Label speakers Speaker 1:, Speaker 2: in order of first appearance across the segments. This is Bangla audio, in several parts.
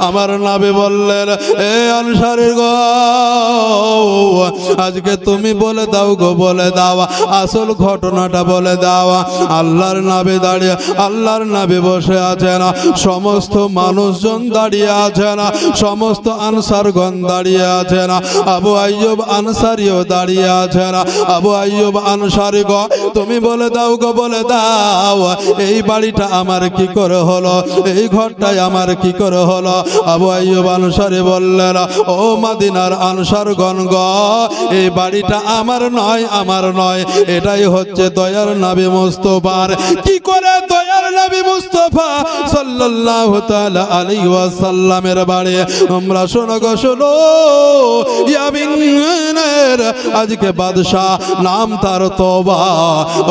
Speaker 1: আমার নবী বললেন, এ আনসারী গো, আজকে তুমি বলে দাও গো, বলে দাও আসল ঘটনাটা বলে দাও। আল্লাহর নবী দাঁড়িয়ে, আল্লাহর নবী বসে আছেন, সমস্ত মানুষজন দাঁড়িয়ে আছেন, সমস্ত আনসারগণ দাঁড়িয়ে আছেন, আবু আইয়ুব আনসারীও দাঁড়িয়ে আছেন। আবু আইয়ুব আনসারী গো, তুমি বলে দাও গো, বলে দাও এই বাড়িটা আমার কি করে হলো, এই ঘরটাই আমার কি করে হলো। আবু আইয়ুব আনসারী বললেন, ও মদিনার আনসারগণ গো, এই বাড়িটা আমার নয়, আমার নয়, এটাই হচ্ছে দয়ার নবী মুস্তাফার। কি করে দয়ার নবী মুস্তাফা সাল্লাল্লাহু তাআলা আলাইহি ওয়াসাল্লামের বাড়ি? তোমরা শোনো গো, শোনো। ইয়ামিনের আজকে বাদশা, নাম তার তওবা।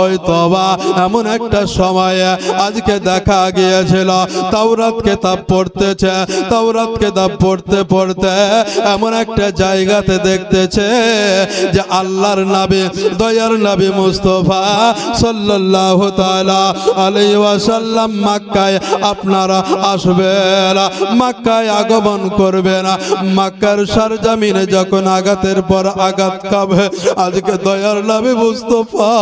Speaker 1: ওই তওবা এমন একটা সময়ে আজকে দেখা গিয়েছিল, তাওরাত কিতাব পড়তেছে, তাওরাত কিতাব পড়তে পড়তে এমন একটা জায়গাতে দেখতেছে যে আল্লাহর নবী, দয়ার নবী মুস্তাফা সাল্লাল্লাহু তাআলা আলাইহি ওয়াসাল্লাম মক্কায় আপনারা আসবেন, মক্কায় আগমন করবেন। মক্কার সরজমিনে যখন আঘাতের পর আঘাত খাবে, আজকে দয়ার নবী মুস্তাফা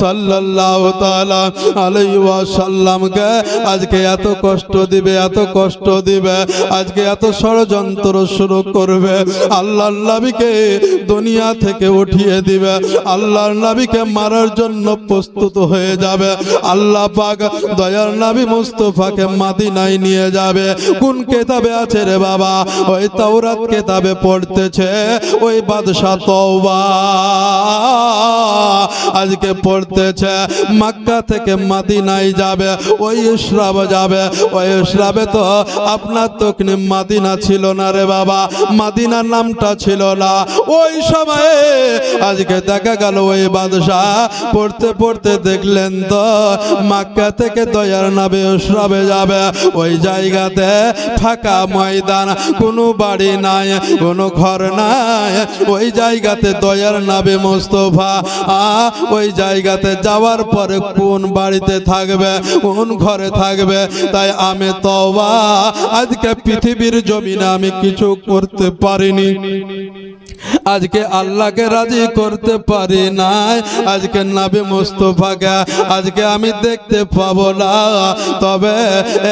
Speaker 1: সাল্লাল্লাহু তাআলা আলাইহি ওয়াসাল্লামকে আজকে এত কষ্ট দিবে, এত কষ্ট দিবে, আজকে এত ষড়যন্ত্র শুরু করবে, আল্লাহর নবীকে দুনিয়া থেকে উঠিয়ে দিবে, আল্লাহর নবীকে মারার জন্য প্রস্তুত হয়ে যাবে। আল্লাহ পাক দয়ার নবী মুস্তাফাকে মদিনায় নিয়ে যাবে। কোন কিতাবে আছে রে বাবা? ওই তাওরাত কিতাবে পড়তেছে, ওই বাদশা তওবা আজকে পড়তেছে মক্কা থেকে মদিনায় যাবে, ওই ইসরাব যাবে। ওই ইসরাবে তো আপনার তখন মদিনা ছিল না রে বাবা, মদিনার নামটা ছিল না। ওই সময়ে আজকে দেখা গেল ওই বাদশা পড়তে পড়তে দেখলেন তো মক্কা থেকে দয়ার নবী ইসরাবে যাবে, ওই জায়গাতে ফাঁকা ময়দান, কোনো বাড়ি নাই, কোনো ঘর নাই, ওই জায়গাতে দয়ার নবী মুস্তাফা ওই জায়গাতে যাওয়ার পরে কোন বাড়িতে থাকবে, কোন ঘরে থাকবে? তাই আমি তওবা আজকে পৃথিবীর জমিনে আমি কিছু করতে পারিনি, আজকে আল্লাহকে রাজি করতে পারি নাই, আজকে নবী মুস্তাফাকে আজকে আমি দেখতে পাবো না। তবে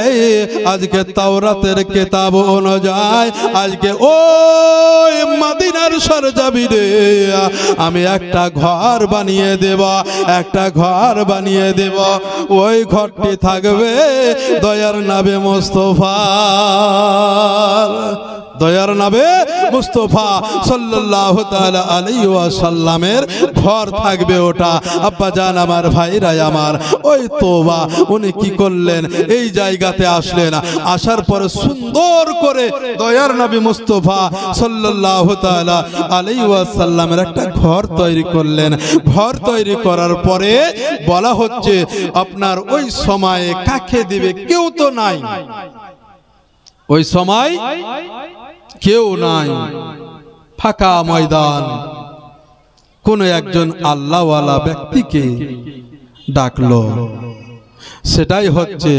Speaker 1: এই আজকে তাওরাতের কিতাব অনুযায়ী আজকে ওই মদিনার সরজমিনে আমি একটা ঘর বানিয়ে দেব, একটা ঘর বানিয়ে দেব। ওই ঘরটি থাকবে দয়ার নবী মুস্তাফা, দয়ার নবী মুস্তাফা সাল্লাল্লাহু তাআলা আলাইহি ওয়াসাল্লামের ঘর থাকবে ওটা। আব্বা জান আমার, ভাইরা আমার, ওই তওবা উনি কি করলেন, এই জায়গাতে আসলেন, আসার পরে সুন্দর করে দয়ার নবী মুস্তাফা সাল্লাল্লাহু তাআলা আলাইহি ওয়াসাল্লামের একটা ঘর তৈরি করলেন। ঘর তৈরি করার পরে বলা হচ্ছে আপনার ওই সময়ে কাকে দিবে? কেউ তো নাই, ওই সময় কেউ নাই, ফাঁকা ময়দান। কোন একজন আল্লাহওয়ালা ব্যক্তিকে ডাকলো, সেটাই হচ্ছে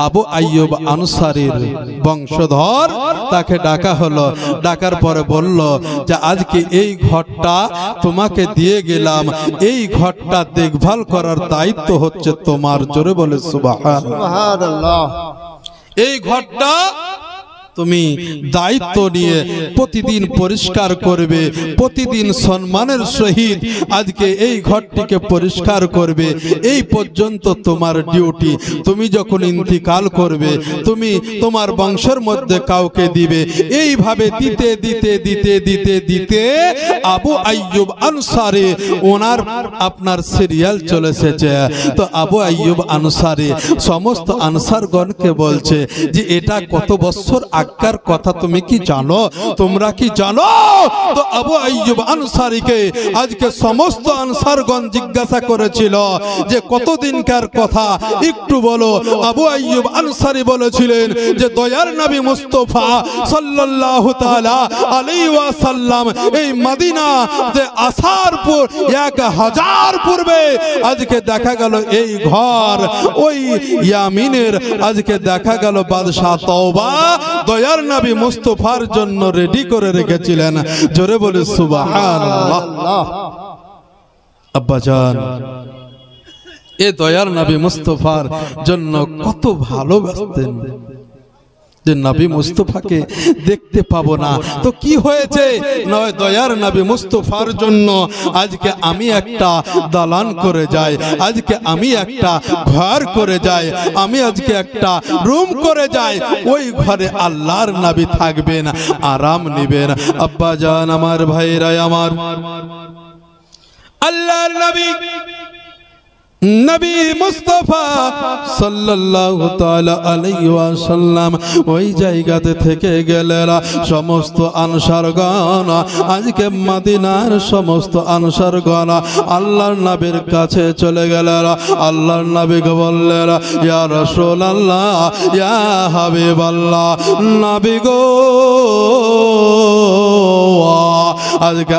Speaker 1: আবু আইয়ুব আনসারীর বংশধর। তাকে ডাকা হলো, ডাকার পরে বলল যে আজকে এই ঘরটা তোমাকে দিয়ে গেলাম, এই ঘরটা দেখভাল করার দায়িত্ব হচ্ছে তোমার। জোরে বলে সুবহানাল্লাহ। এই ঘরটা তুমি দায়িত্ব নিয়ে প্রতিদিন পরিষ্কার করবে, প্রতিদিন সম্মানের সহিত আজকে এই ঘরটিকে পরিষ্কার করবে। এই পর্যন্ত তোমার ডিউটি। তুমি যখন ইন্তিকাল করবে, তুমি তোমার বংশের মধ্যে কাউকে দিবে। এইভাবে দিতে দিতে দিতে দিতে দিতে আবু আইয়ুব আনসারী ওনার আপনার সিরিয়াল চলে এসেছে। তো আবু আইয়ুব আনসারী সমস্ত আনসারগণকে বলছে যে এটা কত বছর আগকার কথা, তুমি কি জানো? তোমরা কি জানো? তো আবু আইয়ুব আনসারীকে আজকে সমস্ত আনসারগণ জিজ্ঞাসা করেছিল যে কতদিনকার কথা একটু বলো। আবু আইয়ুব আনসারী বলেছিলেন যে দয়ার নবী মুস্তাফা সাল্লাল্লাহু তাআলা আলাইহি ওয়াসাল্লাম এই মদিনাতে আসার পর 1000 পূর্বে আজকে দেখা গেল এই ঘর ওই ইয়ামিনের আজকে দেখা গেল বাদশা তওবা দয়ার নবী মুস্তাফার জন্য রেডি করে রেখেছিলেন। জোরে বলে সুবহানাল্লাহ। আব্বাজান এ দয়ার নবী মুস্তাফার জন্য কত ভালোবাসতেন যে নবী মুস্তাফাকে দেখতে পাবো না তো কি হয়েছে, নয় দয়ার নবী মুস্তাফার জন্য আজকে আমি একটা দালান করে যাই, আজকে আমি একটা ঘর করে যাই, আমি আজকে একটা রুম করে যাই, ওই ঘরে আল্লাহর নবী থাকবেন, আরাম নেবেন। আব্বা জান আমার ভাইরা আমার, আল্লাহর নবী নবী মুস্তাফা সাল্লাল্লাহু তাআলা আলাইহি ওয়াসাল্লাম ওই জায়গাতে থেকে গেলেন। সমস্ত আনসারগণ আজকে মদিনার সমস্ত আনসারগণ আল্লাহর নবীর কাছে চলে গেলেন। আল্লাহর নবীকে বললেন, ইয়া রাসূলুল্লাহ, ইয়া হাবিবাল্লাহ, নবী গো আজকে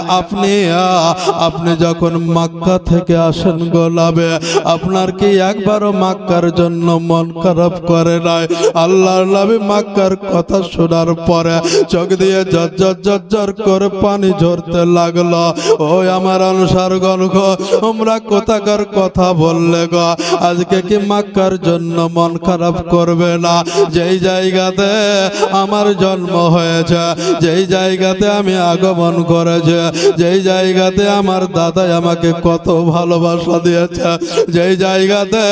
Speaker 1: আপনি যখন মক্কা থেকে আসেন গোলাবে, আপনার কি একবারও মক্কার জন্য মন খারাপ করে নাই? আল্লাহর নবী মক্কার কথা শোনার পরে চোখ দিয়ে ঝরঝর করে পানি ঝরতে লাগলো। ওই আমার অনুসারগণ গো, তোমরা কোথাকার কথা বললে গো, আজকে কি মক্কার জন্য মন খারাপ করবে না? যেই জায়গাতে আমার জন্ম হয়েছে, যেই জায়গাতে আমি আগমন করেছে, যেই জায়গাতে আমার দাদা আমাকে কত ভালোবাসা দিয়েছে, যেই জায়গাতে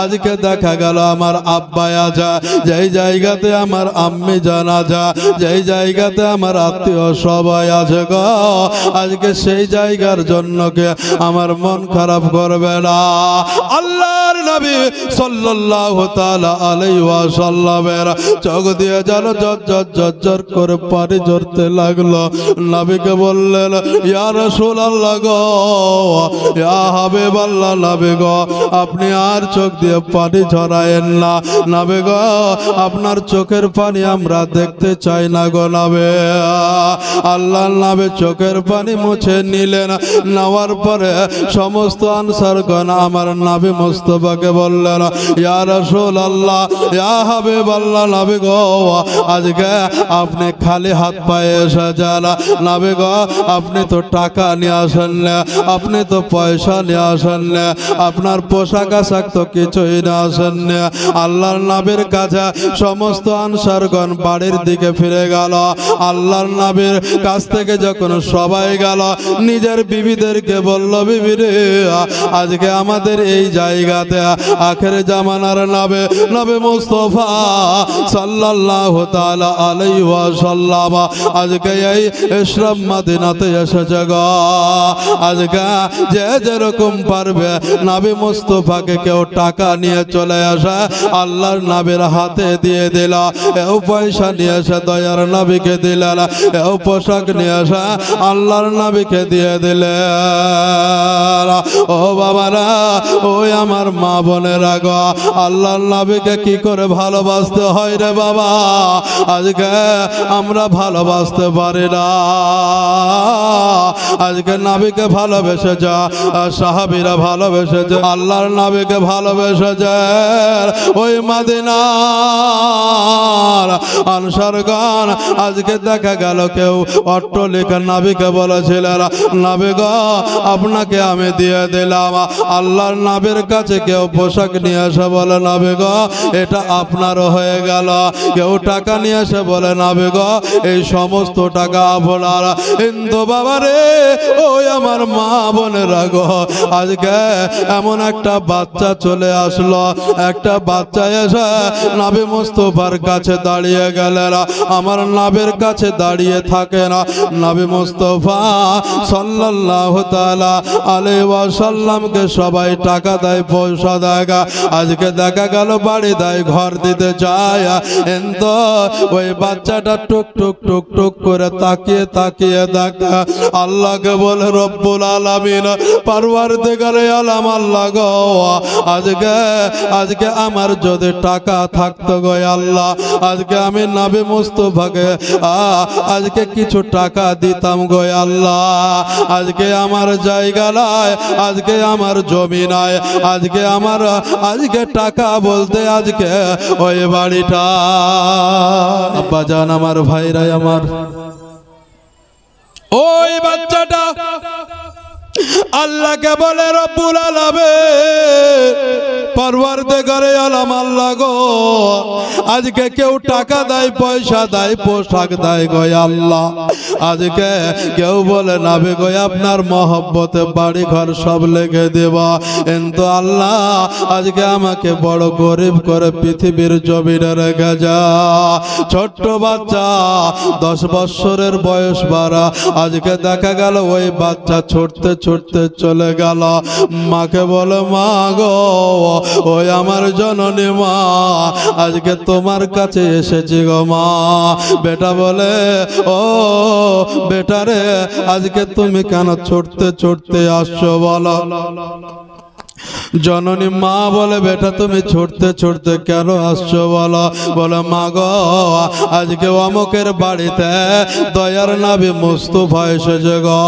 Speaker 1: আজকে দেখা গেল আমার আব্বা আজা, যেই জায়গাতে আমার আম্মি জান আজা, যেই জায়গাতে আমার আত্মীয় সবাই আছে গো, আজকে সেই জায়গার জন্য কে আমার মন খারাপ করবে না? আল্লাহর নবী সাল্লাল্লাহু তাআলা আলাইহি ওয়াসাল্লামের চোখ দিয়ে যেন ঝরঝর করে পানি ঝরতে লাগলো। নবীকে বললেন, ইয়া রাসূলুল্লাহ গো, ইয়া হাবিবাল্লাহ, নবী গো আপনি আর চোখ দিয়ে পানি ঝরায়েন না। নবী গো আপনার চোখের পানি আমরা দেখতে চাই না গো নবী। আল্লাহর নবী চোখের পানি মুছে নিলেন। নেওয়ার পরে সমস্ত আনসারগণ আমার নবী মুস্তাফাকে বললেন, ইয়া রাসূলুল্লাহ, ইয়া হাবিবাল্লাহ, নবী গো আজকে আপনি খালি হাত পায়ে এসেছেন। নবী গো আপনি তো টাকা নিয়ে আসেন না, আপনি তো পয়সা নিয়ে আসেন না, আপনার পোশাক আশাক তো কিছুই না আসেন না। আল্লাহর নবীর কাছে সমস্ত আনসারগণ বাড়ির দিকে ফিরে গেল। আল্লাহর নবীর কাছ থেকে যখন সবাই গেল, নিজের বিবিদেরকে বলল, বিবি রে আজকে আমাদের এই জায়গাতে আখের জামানার নবী মুস্তাফা সাল্লাল্লাহু তাআলা আলাইহি ওয়াসাল্লাম আজকে এই ইসলাম মদিনাতে এসেছে গো। আজকে যে যেরকম পারবে নবী মুস্তাফাকে কেউ টাকা নিয়ে চলে আসে, আল্লাহর নবীর হাতে দিয়ে দিল। এও পয়সা নিয়ে এসে দয়ার নবীকে দিলেন, এও পোশাক নিয়ে এসে আল্লাহর নবীকে দিয়ে দিলেন। ও বাবারা, ওই আমার মা বোনেরা গো, আল্লাহর নবীকে কি করে ভালোবাসতে হয় রে বাবা, আজকে আমরা ভালোবাসতে পারি না। আজকে নবীকে ভালোবেসে যা সাহাবীরা ভালোবেসে যা, আল্লাহর নবীকে ভালোবেসে যা, ওই মদিনার আনসারগণ আজকে দেখা গেল কেউ অট্টালিকা নবীকে বলেছিলেন, নবী গো আপনাকে আমি দিয়ে দিলাম। আল্লাহর নবীর কাছে কেউ পোশাক নিয়ে এসে বলে, নবী গো এটা আপনারও হয়ে গেল। কেউ টাকা নিয়ে এসে বলে, নবী গো এই সমস্ত টাকা আপনার। কিন্তু বাবা রে, ওই আমার মা বোনেরা গো, আজকে এমন একটা বাচ্চা চলে আসলো, একটা বাচ্চা এসে নবী মুস্তাফার কাছে দাঁড়িয়ে গেলেন। আমার নবীর কাছে দাঁড়িয়ে থাকে না, নবী মুস্তাফা সাল্লাল্লাহু তাআলা আলাইহি ওয়াসাল্লামকে সবাই টাকা দেয়, পয়সা দেয়। আজকে দেখা গেল বাড়ি দেয়, ঘর দিতে চায়, কিন্তু ওই বাচ্চাটা টুক টুক টুক টুক করে তাকিয়ে তাকিয়ে দেয়। থাকে আল্লাহকে বলে রব্বুল আলামিন পারওয়ারদিগারে আলম আল্লাহ গো আজকে আমার যদি টাকা থাকতো গো আল্লাহ আজকে আমি নবী মুস্তাফাকে আজকে কিছু টাকা দিতাম গো আল্লাহ আজকে আমার জায়গা নাই আজকে আমার জমি নাই আজকে টাকা বলতে আজকে ওই বাড়িটা আব্বা জান আমার ভাইরা আমার ওই বাচ্চাটা আল্লাহকে বলে রব্বুল আলামিন পারওয়ারদিগারে আলম আল্লাহ গো আজকে কেউ টাকা দেয় পয়সা দেয় পোশাক দেয় গো আল্লাহ আজকে কেউ বলে নাবে গো আপনার মহব্বতে বাড়ি ঘর সব লেগে দেবা কিন্তু আল্লাহ আজকে আমাকে বড় গরিব করে পৃথিবীর জমিনে রেখে যা ছোট্ট বাচ্চা 10 বছরের বয়স বাড়া আজকে দেখা গেল ওই বাচ্চা ছুটতে ছুটতে চলে গেল মাকে বলে মা গো ওই আমার জননী মা আজকে তোমার কাছে এসেছি গো মা বেটা বলে ও বেটা রে আজকে তুমি কেন ছুটতে ছুটতে আসছো বলো জননী মা বলে বেটা তুমি ছুটতে ছুটতে কেন আসছো বলো বলে মা গো আজকে অমুকের বাড়িতে দয়ার নবী মুস্তাফা এসেছে গো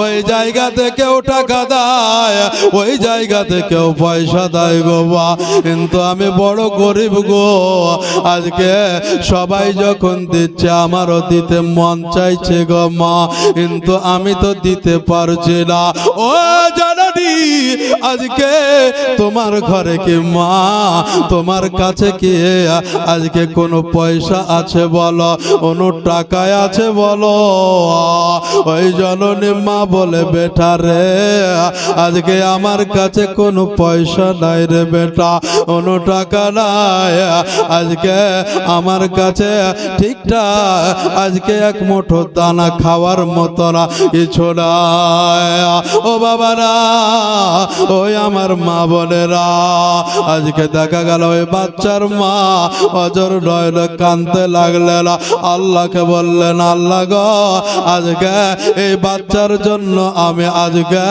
Speaker 1: ওই জায়গাতে কেউ টাকা দেয় ওই জায়গাতে কেউ পয়সা দেয় গো বা কিন্তু আমি বড় গরিব গো আজকে সবাই যখন দিচ্ছে আমারও দিতে মন চাইছে গো মা কিন্তু আমি তো দিতে পারছি না ও জননী আজকে তোমার ঘরে কি মা তোমার কাছে কি আজকে কোনো পয়সা আছে বলো কোনো টাকা আছে বলো ওই জননী মা বলে বেটা রে আজকে আমার কাছে কোনো পয়সা নাই রে বেটা কোনো টাকা নাই আজকে আমার কাছে ঠিকঠাক আজকে এক মুঠো দানা খাওয়ার মতো না কিছু নাই ও বাবারা ওই আমার মা বোনেরা আজকে দেখা গেল ওই বাচ্চার মা অজর নয়নে কাঁদতে লাগলেন আল্লাহকে বললেন আল্লাহ গো আজকে এই বাচ্চার জন্য আমি আজকে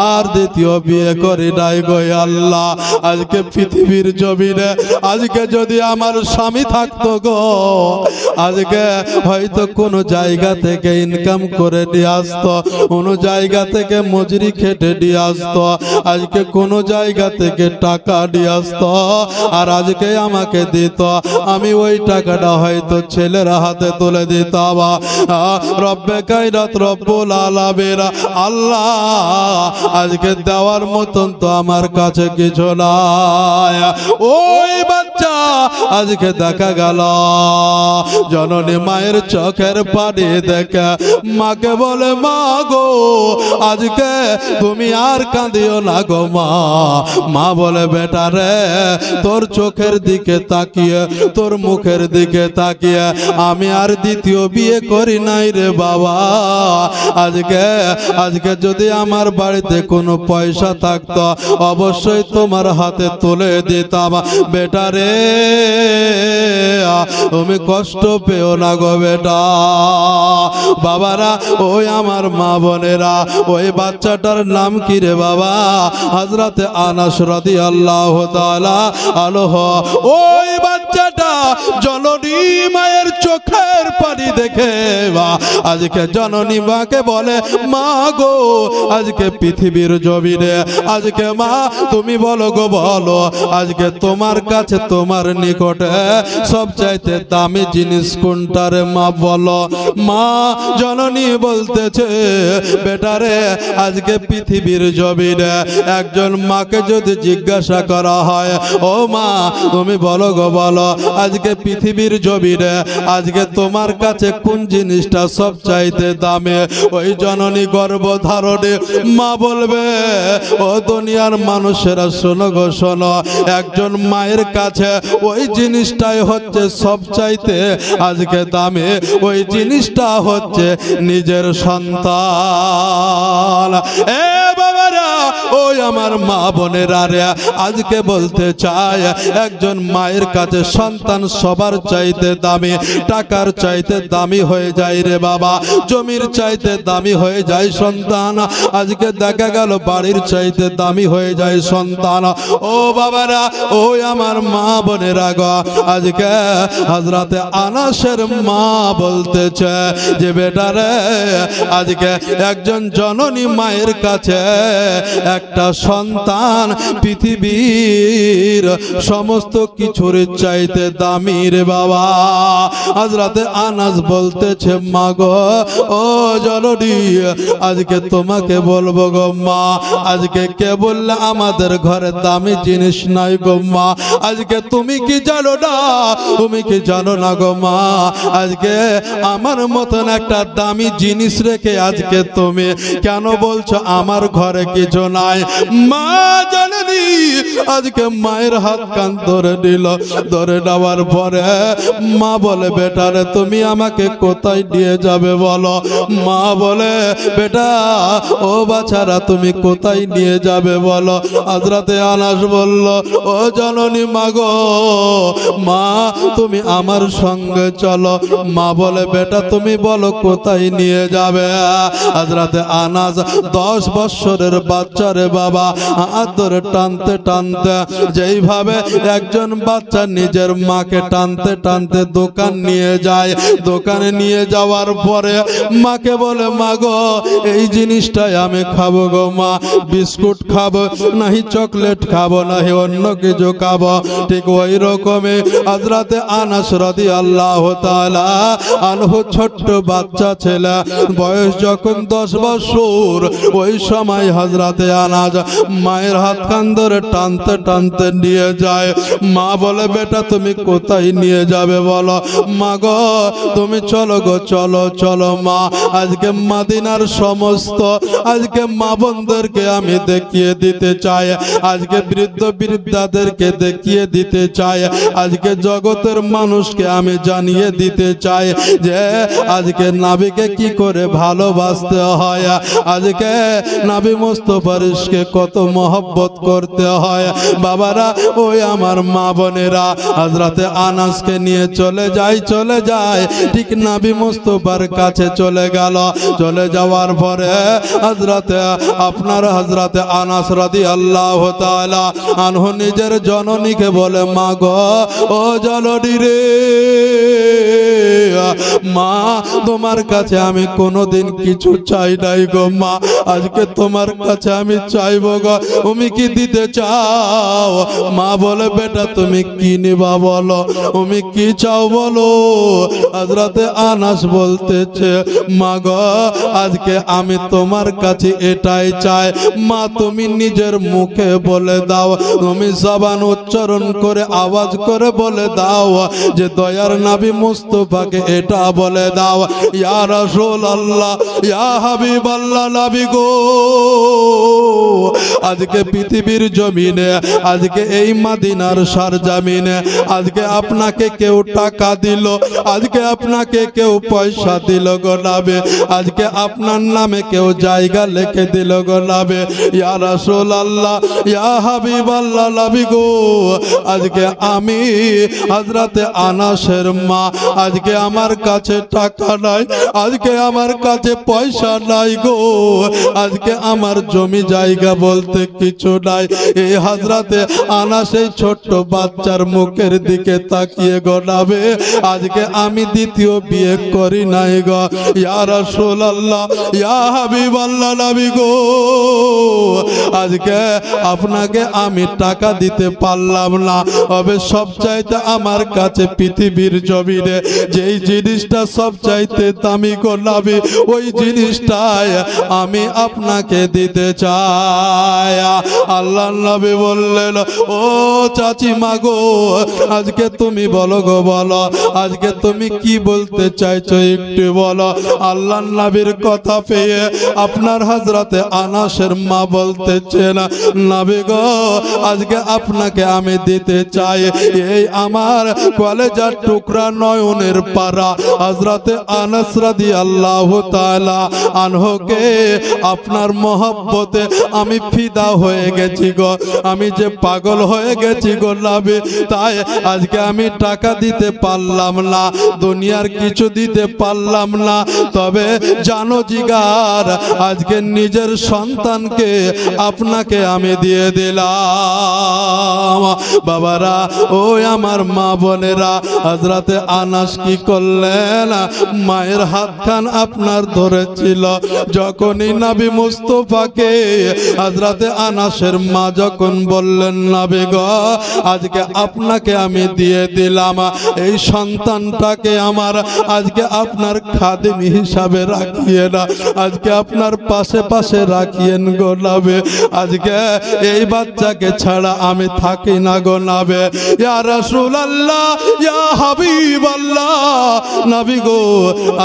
Speaker 1: আর দ্বিতীয় বিয়ে করি নাই গো আল্লাহ আজকে পৃথিবীর জমিনে আজকে যদি আমার স্বামী থাকতো গো আজকে হয়তো কোনো জায়গা থেকে ইনকাম করে নিয়ে আসতো কোনো জায়গা থেকে মজুরি খেটে নিয়ে আসতো আজকে কোনো জায়গা থেকে টাকা নিয়ে আসতো আর আজকে আমাকে দিত আমি ওই টাকাটা হয়তো ছেলের হাতে তুলে দিতাম রব্বে কায়নাত রব্বুল আলামিন আল্লাহ আজকে দেওয়ার মতন তো আমার কাছে কিছু নাই ওই বাচ্চা আজকে দেখা গেল জননী মায়ের চোখের পানি দেখে মাকে বলে মা গো আজকে তুমি আর কাঁদিও না গো মা মা বলে বেটা রে তোর চোখের দিকে তাকিয়ে তোর মুখের দিকে তাকিয়ে আমি আর দ্বিতীয় বিয়ে করি নাই রে বাবা আজকে যদি আমার বাড়িতে কোনো পয়সা থাকতো অবশ্যই তোমার হাতে তুলে দিতাম বেটা রে তুমি কষ্ট পেও না গো বেটা বাবারা ওই আমার মা বোনেরা ওই বাচ্চাটার নাম কি রে বাবা হযরতে আনাস রাদিয়াল্লাহু তাআলা আনহু ওই বাচ্চাটা জননী মায়ের চোখের পানি দেখে আজকে জননী মাকে বলে মা গো আজকে পৃথিবীর জমিনে আজকে মা তুমি বলো গো বলো আজকে তোমার কাছে তোমার নিকটে সবচাইতে দামি জিনিস কোনটা রে মা বলো মা জননী বলতেছে বেটা রে আজকে পৃথিবীর জমিনে একজন মাকে যদি জিজ্ঞাসা করা হয় ও মা তুমি বলো গো বলো আজকে পৃথিবীর জমিনে আজকে তোমার কাছে কোন জিনিসটা সবচাইতে দামি ওই জননী গর্ভধারণে মা বলবে ও দুনিয়ার মানুষেরা শোনো গো শোনো একজন মায়ের কাছে ওই জিনিসটাই হচ্ছে সবচাইতে আজকে দামি ওই জিনিসটা হচ্ছে নিজের সন্তান এ বাবারা ওই আমার মা বোনেরা রে, আজকে বলতে চাই একজন মায়ের কাছে সন্তান সবার চাইতে দামি, টাকার চাইতে দামি হয়ে যায় রে বাবা, জমির চাইতে দামি হয়ে যায় সন্তান, আজকে দেখা গেল বাড়ির চাইতে দামি হয়ে যায় সন্তান। ও বাবারা, ওই আমার মা বোনেরা গো, আজকে হযরতে আনাসের মা বলতেছে যে বেটারে, আজকে একজন জননী মায়ের কাছে একটা সন্তান পৃথিবীর সমস্ত কিছুর চাইতে দামি রে বাবা। হযরতে আনাস বলতেছে মা গো, ও জননী, আজকে তোমাকে বলবো গো মা, আজকে কে বললে আমাদের ঘরে দামি জিনিস নাই গো মা, আজকে তুমি কি জানো না, তুমি কি জানো না গো মা, আজকে আমার মতন একটা দামি জিনিস রেখে আজকে তুমি কেন বলছো আমার ঘরে কিছু নাই? মা জানেনি, আজকে মায়ের হাত কান ধরে নিল, ধরে নেওয়ার পরে মা বলে বেটারে তুমি আমাকে কোথায় নিয়ে যাবে বলো? মা বলে বেটা, ও বাছারা তুমি কোথায় নিয়ে যাবে বলো? হযরতে আনাস বলল, ও জননী মা গো, মা তুমি আমার সঙ্গে চলো। মা বলে বেটা তুমি বলো কোথায় নিয়ে যাবে? হযরতে আনাস 10 বছরের বাচ্চা রে বাবা, হাত ধরে টানতে টানতে, যেইভাবে একজন বাচ্চা নিজের মাকে টানতে টানতে দোকান নিয়ে যায়, দোকানে নিয়ে যাওয়ার পরে মাকে বলে মা গো, এই জিনিসটাই আমি খাবো গো মা, বিস্কুট খাবো নাহি চকলেট খাবো নাহি অন্য কিছু খাবো। ঠিক ওই রকমই হযরতে আনাস রাদিয়াল্লাহু তাআলা আনহু ছোট্ট বাচ্চা ছেলে, বয়স যখন 10 বছর, ওই সময় হযরতে আনাস মায়ের হাত কান ধরে টানতে টানতে নিয়ে যায়। মা বলে বেটা তুমি কোথায় নিয়ে যাবে বলো? মা গো তুমি চলো গো, চলো চলো মা, আজকে মদিনার সমস্ত আজকে মা বোনদেরকে আমি দেখিয়ে দিতে চাই, আজকে বৃদ্ধ বৃদ্ধাদেরকে দেখিয়ে দিতে চাই, আজকে জগতের মানুষকে আমি জানিয়ে দিতে চাই যে আজকে নবীকে কি করে ভালোবাসতে হয়, আজকে নবী মুস্তাফাকে কত মহব্বত করতে হয়। বাবারা, ওই আমার মা বোনেরা হযরতে আনাসকে নিয়ে চলে যায়, ঠিক নবী মুস্তাফার কাছে চলে গেল। চলে যাওয়ার পরে হযরতে আনাস রাদিয়াল্লাহু তাআলা আনহু নিজের জননীকে বলে মা গো, ও জননী রে, মা তোমার কাছে আমি কোনোদিন কিছু চাই নাই গো মা, আজকে তোমার কাছে আমি চাইবো গো, তুমি কি দিতে চাও? মা বলে বেটা তুমি কি নিবা বলো, তুমি কি চাও বলো? হযরতে আনাস বলতেছে মা গো, আজকে আমি তোমার কাছে এটাই চাই। মা তুমি নিজের মুখে বলে দাও, তুমি জবান উচ্চারণ করে আওয়াজ করে বলে দাও যে দয়ার নবী মুস্তাফাকে এটা বলে দাও, ইয়া রাসূলুল্লাহ, ইয়া হাবিবাল্লাহ, নবী গো, আজকে পৃথিবীর জমিনে, আজকে এই মদিনার সরজমিনে, আজকে আপনাকে কেউ টাকা দিল, আজকে আপনাকে কেউ পয়সা দিল গো নবী, আজকে আপনার নামে কেউ জায়গা লিখে দিল গো নবী, ইয়া রাসূলুল্লাহ, ইয়া হাবিবাল্লাহ, নবী গো, আজকে আমি হযরতে আনাসের মা, আজকে আমার কাছে টাকা নাই, আজকে আমার কাছে পয়সা নাই গো, আজকে আমার জমি জায়গা বলতে কিছু নাই। এই হযরতে আনাস এই ছোট্ট বাচ্চার মুখের দিকে তাকিয়ে গো নবী, আজকে আমি দ্বিতীয় বিয়ে করি নাই গো, ইয়া রাসূলুল্লাহ, ইয়া হাবিবাল্লাহ, নবী গো, আজকে আপনাকে আমি টাকা দিতে পারলাম না, তবে সবচাইতে আমার কাছে পৃথিবীর জমিনে যেই জিনিসটা সবচাইতে দামি গো নবী, ওই জিনিসটাই আমি আপনাকে দিতে চাই। আল্লাহর নবী বললেন, ও চাচি মা গো, আজকে তুমি বলো গো, বলো আজকে তুমি কি বলতে চাইছো একটু বলো। আল্লাহর নবীর কথা পেয়ে আপনার হযরতে আনাসের মা বলতেছেন, নবী গো, আজকে আপনাকে আমি দিতে চাই এই আমার কলেজার টুকরা নয়নের পারা, হযরতে আনাস রাদিয়াল্লাহু তাআলা আনহুকে আপনার মহব্বতে আমি ফিদা হয়ে গেছি গো, আমি যে পাগল হয়ে গেছি গো নবী। তাই আজকে আমি টাকা দিতে পারলাম না, দুনিয়ার কিছু দিতে পারলাম না, তবে জানো জিগার আজকে নিজের সন্তানকে আপনাকে আমি দিয়ে দিলাম। বাবারা, ওই আমার মা বোনেরা, হযরতে আনাস কি করলেন, মায়ের হাতখান আপনার ধরেছিল। যখনই নবী মুস্তাফাকে হযরতে আনাসের মা যখন বললেন নবী গো আজকে আপনাকে আমি দিয়ে দিলাম, এই সন্তানটাকে আমার আজকে আপনার খাদিম হিসাবে রাখিয়ে না, আজকে আপনার পাশে পাশে রাখিয়েন গো নবী, আজকে এই বাচ্চাকে ছাড়া আমি থাকি না গো নবী। ইয়া রাসূলুল্লাহ, ইয়া হাবিবাল্লাহ, নবী গো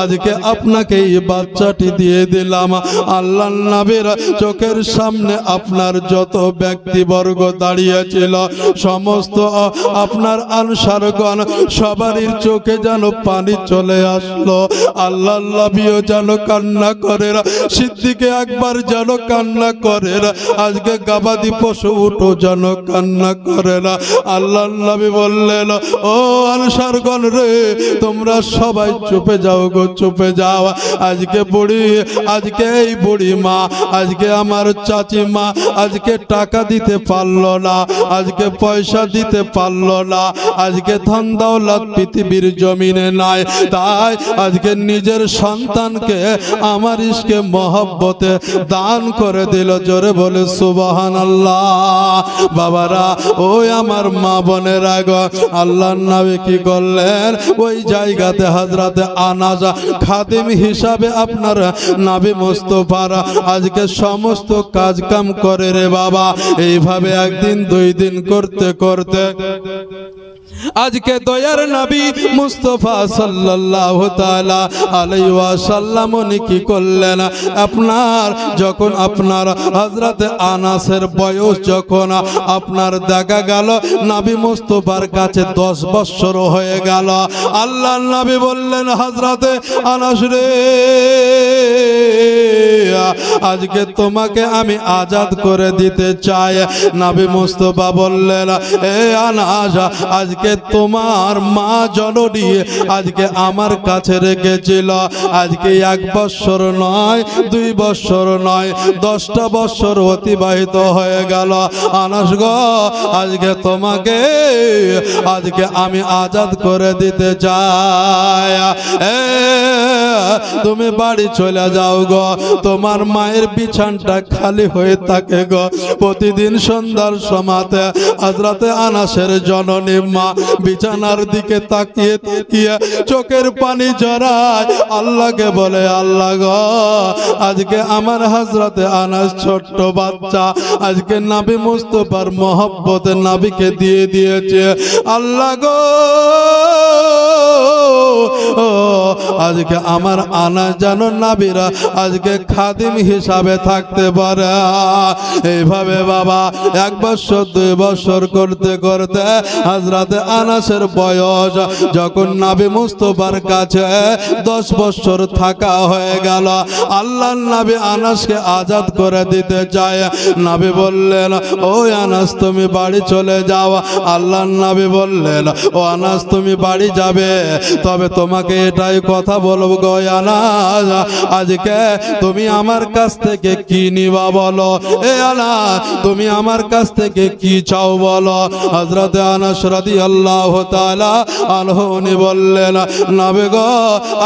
Speaker 1: আজকে আপনাকে এই বাচ্চাটি দিয়ে দিলাম। আল্লাহর নবীর চোখের সামনে আপনার যত ব্যক্তিবর্গ দাঁড়িয়েছিল সমস্ত আপনার আনসারগণ সবারই চোখে যেন পানি চলে আসলো। আল্লাহর নবীও যেন কান্না করেন, সিদ্দিকে আকবর যেন কান্না করেন, আজকে গবাদি পশু উঠো যেন কান্না করেন। আল্লাহর নবী বললেন ও আনসারগণ রে, তোমরা সবাই চুপে যাও গো, চুপে যাও। আজকে বুড়ি, আজকে এই বুড়ি মা, আজকে আমার চাচি মা আজকে টাকা দিতে পারলো না, আজকে পয়সা দিতে পারলো না, আজকে ধন দৌলত পৃথিবীর জমিনে নাই, তাই আজকে নিজের সন্তানকে আমার ইশকে মহব্বতে দান করে দিল। জোরে বলে সুবহানাল্লাহ। বাবারা, ওই আমার মা বোনেরা গো, আল্লাহর নবী কি করলেন, ওই জায়গাতে হযরতে আনাস খাদিম হিসাবে আপনার নবী মুস্তাফার আজকে সমস্ত কাজ কাম করে রে বাবা। এইভাবে একদিন দুই দিন করতে করতে আজকে দয়ার নবী মুস্তাফা সাল্লাল্লাহু তাআলা আলাইহি ওয়াসাল্লাম উনি কি করলেন, আপনার যখন আপনার হযরতে আনাসের বয়স যখন আপনার দেখা গেল নবী মুস্তাফার কাছে 10 বছর হয়ে গেল, আল্লাহর নবী বললেন হযরতে আনাস রে, আজকে তোমাকে আমি আজাদ করে দিতে চাই। নবী মুস্তাফা বললেন এ আনাস, আজকে তোমার মা জননী আজকে আমার কাছে রেখেছিল, আজকে 1 বছর নয় 2 বছর নয় 10টা বছর অতিবাহিত হয়ে গেল। আনাস গো, আজকে তোমাকে আজকে আমি আজাদ করে দিতে চাই, তুমি বাড়ি চলে যাও গো, তোমার মায়ের বিছানটা খালি হয়ে থাকে গো। প্রতিদিন সন্ধ্যার সময়তে হযরতে আনাসের জননী মা বিছানার দিকে তাকিয়ে তাকিয়ে চোখের পানি ঝরায়, আল্লাহকে বলে আল্লাহ গো, আজকে আমার হযরতে আনাস ছোট্ট বাচ্চা আজকে নবী মুস্তাফার মহব্বতে নবীকে দিয়ে দিয়েছে, আল্লাহ গো আজকে আমার আনাস যেন নবীরা আজকে খাদিম হিসাবে থাকতে পারে। এইভাবে বাবা 1 বছর 2 বছর করতে করতে হযরতে আনাসের বয়স যখন নবী মুস্তাফার কাছে 10 বছর থাকা হয়ে গেল, আল্লাহর নবী আনাসকে আজাদ করে দিতে চায়। নবী বললেন ও আনাস তুমি বাড়ি চলে যাও। আল্লাহর নবী বললেন ও আনাস তুমি বাড়ি যাবে, তবে তোমাকে এটাই কথা বলবো গো আনাস, আজকে তুমি আমার কাছ থেকে কি নিবা বলো, এ আনাস তুমি আমার কাছ থেকে কি চাও বলো। হযরতে আনাস রাদিয়াল্লাহু তাআলা আনহু উনি বললেন নবী গো,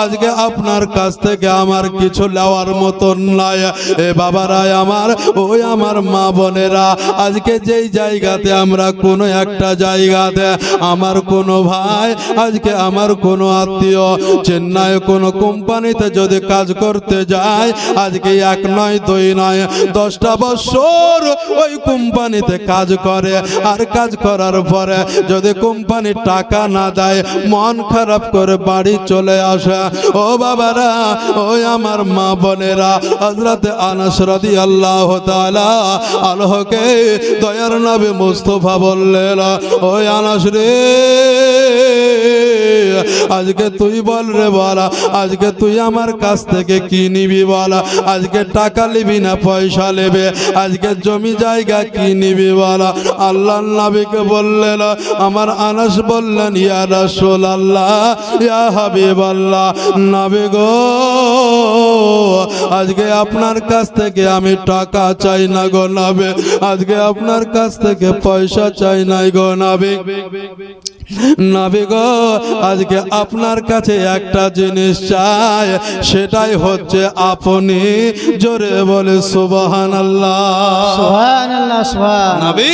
Speaker 1: আজকে আপনার কাছ থেকে আমার কিছু নেওয়ার মতন নাই। এ বাবারা আমার, ওই আমার মা বোনেরা, আজকে যেই জায়গাতে আমরা কোনো একটা জায়গাতে আমার কোনো ভাই, আজকে আমার কোনো আত্মীয় চেন্নাইয়ে কোনো কোম্পানিতে যদি কাজ করতে যায়, আজকে 1 নয় 2 নয় 10টা বছর ওই কোম্পানিতে কাজ করে, আর কাজ করার পরে যদি কোম্পানি টাকা না দেয় মন খারাপ করে বাড়ি চলে আসে। ও বাবারা, ওই আমার মা বোনেরা, হযরতে আনাস রাদিয়াল্লাহু তাআলা আনহুকে দয়ার নবী মুস্তাফা বললেন ওই আনাস রে, আজকে তুই বল রে বলা, আজকে তুই আমার কাছ থেকে কি নিবি বলা? আজকে টাকা নিবি না পয়সা নেবে? আজকে জমি জায়গা কি নিবি বলা? আল্লাহর নবীকে বললেন, আমার আনাস বললেন, ইয়া রাসূলুল্লাহ, ইয়া হাবিবাল্লাহ, নবী গো, আজকে আপনার কাছ থেকে আমি টাকা চাই না গো নবী, আজকে আপনার কাছ থেকে পয়সা চাই না গো নবী। নবী গো, আজকে আপনার কাছে একটা জিনিস চাই, সেটাই হচ্ছে আপনি। জোরে বলে সুবহানাল্লাহ,
Speaker 2: সুবহানাল্লাহ, সুবহান।
Speaker 1: নবী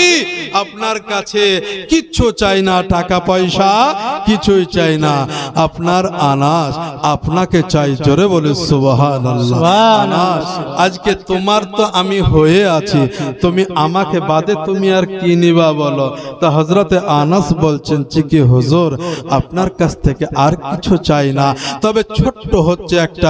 Speaker 1: আপনার কাছে কিচ্ছু চাই না, টাকা পয়সা কিছুই চাই না, আপনার আনাস আপনাকে চাই। জোরে বলে সুবহানাল্লাহ। আনাস, আজকে তোমার তো আমি হয়ে আছি, তুমি আমাকে বাদে তুমি আর কি নিবা বলো? তো হযরতে আনাস বলছেন কি হুজুর, আপনার কাছ থেকে আর কিছু চাই না, তবে ছোট্ট হচ্ছে একটা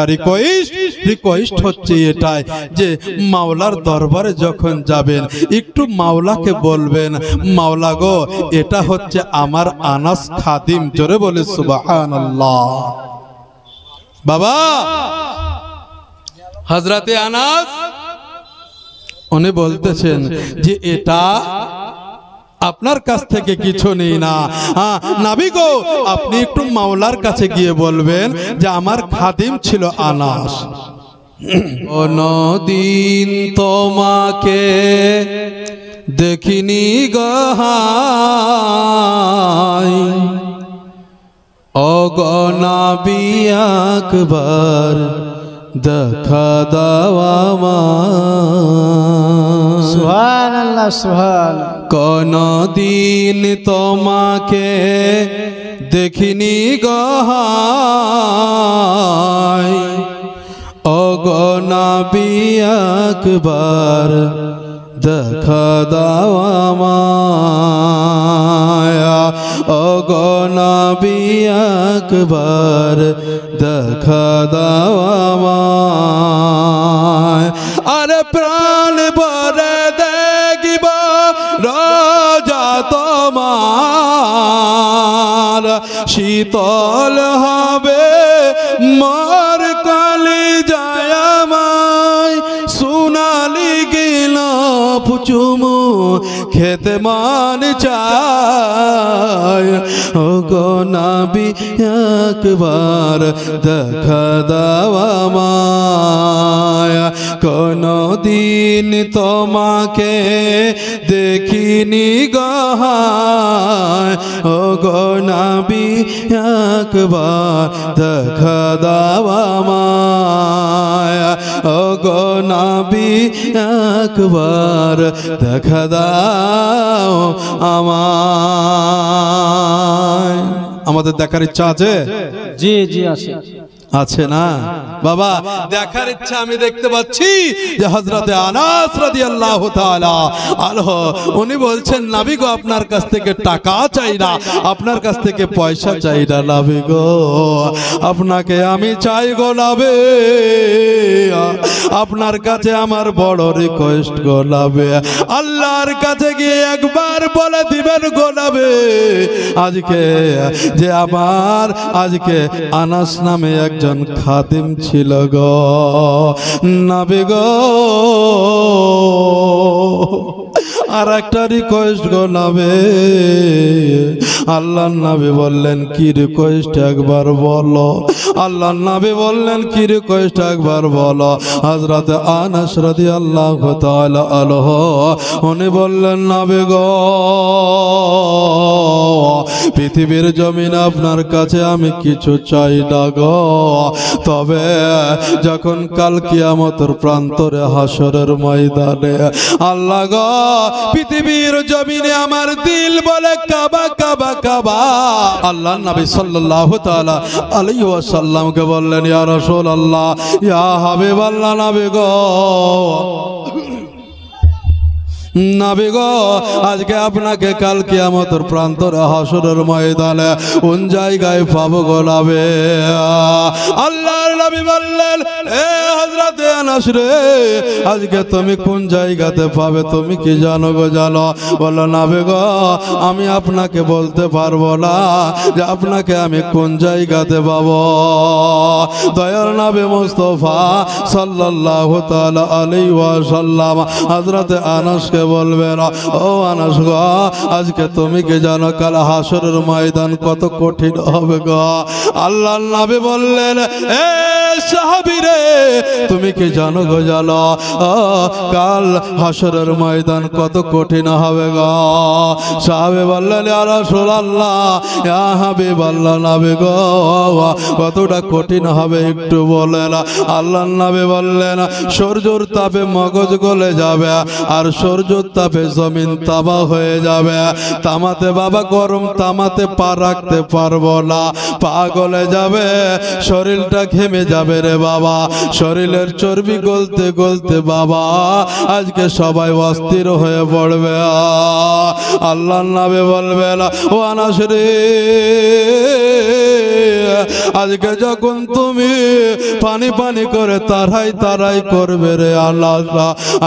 Speaker 1: রিকোয়েস্ট হচ্ছে এটাই যে মাওলার দরবারে যখন যাবেন একটু মাওলাকে বলবেন, মাওলা গো, এটা হচ্ছে আমার আনাস খাদিম। জোরে বলে সুবহানাল্লাহ। বাবা হযরতে আনাস উনি বলতেছেন যে এটা আপনার কাছ থেকে কিছু নেই না। নবী গো, আপনি একটু মাওলার কাছে গিয়ে বলবেন যে আমার খাদিম ছিল আনাস। কোনদিন তোমাকে দেখিনি গহাই, ওগো নবী আকবার, দেখা দাও আমায়।
Speaker 2: সুবহানাল্লাহ, সুবহান।
Speaker 1: কোনদিন তোমাকে দেখিনি গহাই, ওগো নবী আকবার, দেখা দাও আমায়, ওগো নবী আকবার, দেখা দাও আমায়। আরে প্রাণ ভরে দেখিব রাজা তোমার, শীতল হবে মার কালি যায় আমায়, সোনালি গিলাপ চুমু খেতে মান চায়, ওগো নবী একবার দেখা দাও আমায়। কোনদিন তোমাকে দেখিনি গহায়, ওগো নবী একবার দেখা দাও আমায়, ওগো নবী একবার দেখা দাও আমায়। আমাদের দেখার ইচ্ছা আছে?
Speaker 2: জি জি আছে,
Speaker 1: আছে না বাবা? দেখার ইচ্ছা আমি দেখতে পাচ্ছি যে হযরতে আনাস রাদিয়াল্লাহু তাআলা আনহু উনি বলছেন, নবী গো, আপনার কাছ থেকে টাকা চাই না, আপনার কাছ থেকে পয়সা চাই না, নবী গো, আপনাকে আমি চাই গো নবী, আপনার কাছে আমার বড় রিকোয়েস্ট গো নবী, আল্লাহর কাছে গিয়ে একবার বলে দিবেন গো নবী, আজকে যে আমার আজকে আনাস নামে একজন খাদিম ছিল গো নবী গো, আর একটা রিকোয়েস্ট গো নবী। আল্লাহর নবী বললেন, কি রিকোয়েস্ট একবার বলো? আল্লাহর নবী বললেন, কি রিকোয়েস্ট একবার বলো? হযরত আনাস রাদিয়াল্লাহু তাআলা আনহু উনি বললেন, নবী গো, পৃথিবীর জমিনে আপনার কাছে আমি কিছু চাই না গো, তবে যখন কাল কিয়ামতের প্রান্তরে হাসরের ময়দানে আল্লাহ গো পৃথিবীর জমিনে আমার দিল বলে কাবা কাবা কাবা, আল্লাহর নবী সাল্লাল্লাহু তাআলা আলাইহি ওয়াসাল্লামকে বললেন, ইয়া রাসূলুল্লাহ, ইয়া হাবিবাল্লাহ, নবী গো, নবী গো, আজকে আপনাকে কাল কিয়ামতের প্রান্তরে হাসরের ময়দানে কোন জায়গায় পাবো গো নবী? আল্লাহর নবী বললেন, এ হযরত হাজরাতে আনাস রে আজকে তুমি কোন জায়গাতে পাবে তুমি কি জানো গো জানো? বলো নাবি গো আমি আপনাকে বলতে পারবো না যে আপনাকে আমি কোন জায়গাতে পাবো। দয়ার নবী মুস্তাফা সাল্লাল্লাহু তাআলা আলাইহি ওয়াসাল্লাম হযরতে আনাসকে বলবেন, ও আনাস গো আজকে তুমি কি জানো কাল হাসরের ময়দান কত কঠিন হবে গো? আল্লাহর নবী বললেন, এ সাহাবী রে তুমি কি জানো গো জানো কাল হাসরের ময়দান কত কঠিন হবে গো? সাহাবী বললেন, ইয়া রাসূলুল্লাহ ইয়া হাবিবাল্লাহ নবী গো কতটা কঠিন হবে একটু বলেন। আল্লাহর নবী বললেন, সূর্যের তাপে মগজ গলে যাবে আর সূর্যের তাপে জমিন তামা হয়ে যাবে। তামাতে বাবা গরম, তামাতে পা রাখতে পারবো না, পা গলে যাবে, শরীরটা ঘেমে যাবে রে বাবা, শরীরের চর্বি গলতে গলতে বাবা আজকে সবাই অস্থির হয়ে পড়বে। আল্লাহর নবী বলবেন, ও আনাস রে আজকে যখন তুমি পানি পানি করে তারাই তারাই করবে রে আল্লাহ,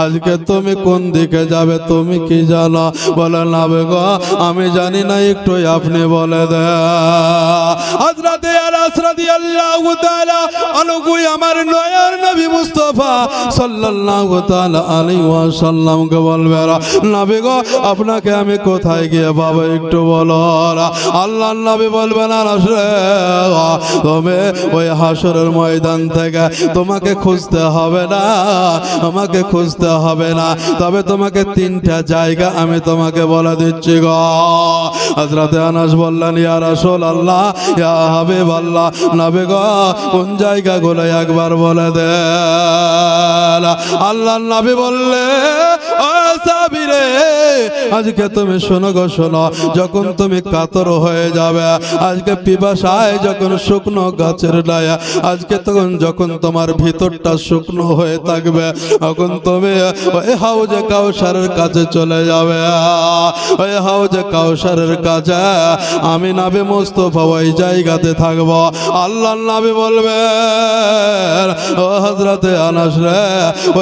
Speaker 1: আজকে তুমি কোন দিকে যাবে তুমি কি জানো? বলে নবী গো আমি জানি না, একটু আপনি বলে দেন। হযরতে আনাস রাদিয়াল্লাহু তাআলা আনহু আমার নয়ার নবী মুস্তাফা সাল্লাল্লাহু তাআলা আলাইহি ওয়াসাল্লাম কে বলবেন, নবী গো আপনাকে আমি কোথায় গিয়ে পাবো একটু বলো। আল্লাহর নবী বলবেন, আনাস রে তুমি ওই হাসরের ময়দান থেকে তোমাকে খুঁজতে হবে না, আমাকে খুঁজতে হবে না, তবে তোমাকে তিনটা জায়গা আমি তোমাকে বলে দিচ্ছি গো। হযরতে আনাস বললেন, ইয়া রাসূলুল্লাহ ইয়া হাবিবাল্লাহ নবী গো কোন জায়গাগুলো একবার বলে দেন। আল্লাহর নবী বললেন, ও সাহাবী রে আজকে তুমি শোনো গো শোনো, যখন তুমি কাতর হয়ে যাবে, আজকে পিপাসায় যখন শুকনো গাছের ডায়া আজকে তখন যখন তোমার ভিতরটা শুকনো হয়ে থাকবে, তখন তুমি ওই হাউজে কাউসারের কাছে চলে যাবে। ওই হাউজে কাউসারের কাছে আমি নবী মুস্তাফা ওই জায়গাতে থাকব। আল্লাহর নবী বলবেন, ও হযরতে আনাস রে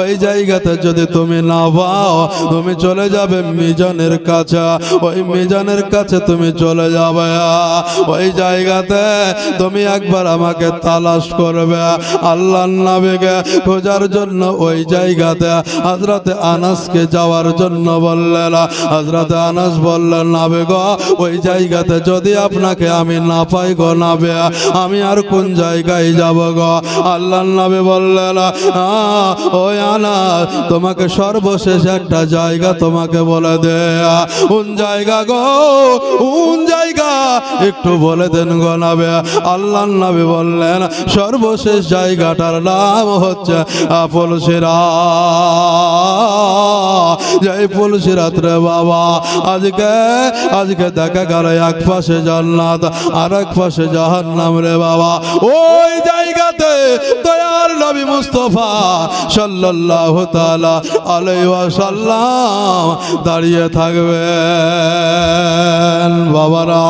Speaker 1: ওই জায়গাতে যদি তুমি না পাও তুমি চলে যাবে মিজানের কাছে, ওই মিজানের কাছে তুমি চলে যাবে, ওই জায়গাতে তুমি একবার আমাকে তালাশ করবে। আল্লাহর নবীকে খোঁজার জন্য ওই জায়গাতে হযরতে আনাসকে যাওয়ার জন্য বললেন। হযরতে আনাস বললেন, নবী গো ওই জায়গাতে যদি আপনাকে আমি না পাই গো নবী আমি আর কোন জায়গায় যাব গো? আল্লাহর নবী বললেন, ওই আনাস তোমাকে সর্বশেষ একটা জায়গা তোমাকে বলে দে। কোন জায়গা গো? কোন জায়গা একটু বলে দেন গো নবী। আল্লাহর নবী বললেন, সর্বশেষ জায়গাটার নাম হচ্ছে ফুলসিরাত। যেই ফুলসিরাত রে বাবা আজকে দেখা গেল এক পাশে জান্নাত আর এক পাশে জাহান্নাম রে বাবা। ওই জায়গাতে দয়ার নবী মুস্তাফা সাল্লাল্লাহু তাআলা আলাইহি ওয়াসাল্লাম দাঁড়িয়ে থাকবেন। বাবারা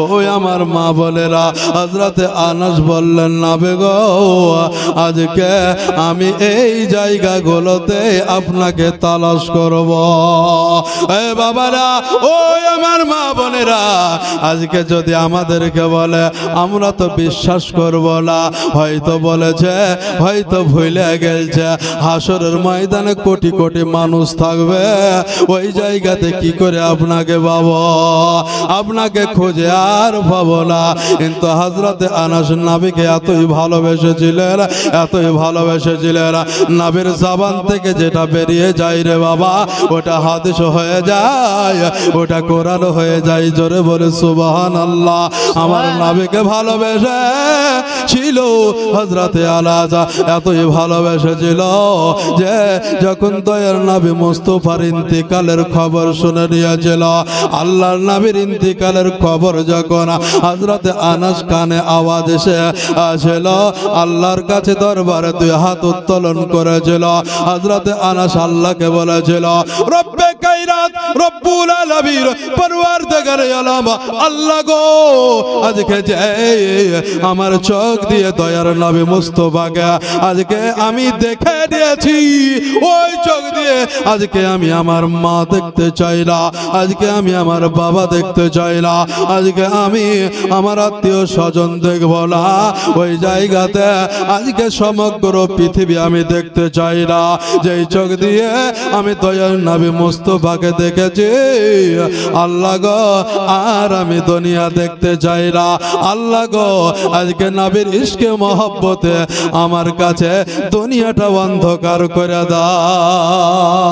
Speaker 1: ওই আমার মা বোনেরা, হযরতে আনাস বললেন, নবী গো আজকে আমি এই জায়গাগুলোতে আপনাকে তালাশ করব। এ বাবারা ওই আমার মা বোনেরা, আজকে যদি আমাদেরকে বলে আমরা তো বিশ্বাস করব না, হয়তো বলেছে হয়তো ভুলে গেছে হাসরের ময়দানে কোটি কোটি মানুষ থাকবে, ওই জায়গাতে কি করে আপনাকে পাবো? আপনাকে খুঁজে আর পাবো না। কিন্তু হযরতে আনাস নবীকে এতই ভালোবেসেছিলেন, এতই ভালোবেসেছিলেন, নবীর জবান থেকে যেটা বেরিয়ে যায় রে বাবা ওটা হাদিস হয়ে যায়, ওটা কোরআন হয়ে যায়। জোরে বলে সুবহানাল্লাহ। আমার নবীকে ভালোবেসে ছিল হযরতে আনাস, এতই ভালোবেসেছিল যে যখন দয়ার নবী মুস্তাফার ইন্তিকালের খবর শুনে নিয়েছিল, আল্লাহর নবীর ইন্তিকালের খবর যখন হযরতে আনাস কানে আওয়াজ এসে আসছিল, আল্লাহর কাছে দরবারে দুই হাত উত্তোলন করেছিল। হযরতে আনাস আল্লাহকে বলেছিল, রব্বে কায়নাত রব্বুল আলামিন পরওয়ারদিগারে আলম, আল্লাহ গো আজকে যে আমার চোখ দিয়ে দয়ার নবী মুস্তাফাকে আজকে আমি দেখে দিয়েছি ওই চোখ দিয়ে আজকে আমি আমার মা দেখতে চাই না, আজকে আমি আমার বাবা দেখতে চাই না, আজকে আমি আমার আত্মীয় স্বজন দেখব না, ওই জায়গাতে আজকে সমগ্র পৃথিবী আমি দেখতে চাই না। যেই চোখ দিয়ে আমি দয়াল নবী মুস্তাফাকে দেখেছি আল্লাহ গো আর আমি দুনিয়া দেখতে চাই না। আল্লাহ গো আজকে নবীর ইশকে মহব্বতে আমার কাছে দুনিয়াটা অন্ধকার করে দাও।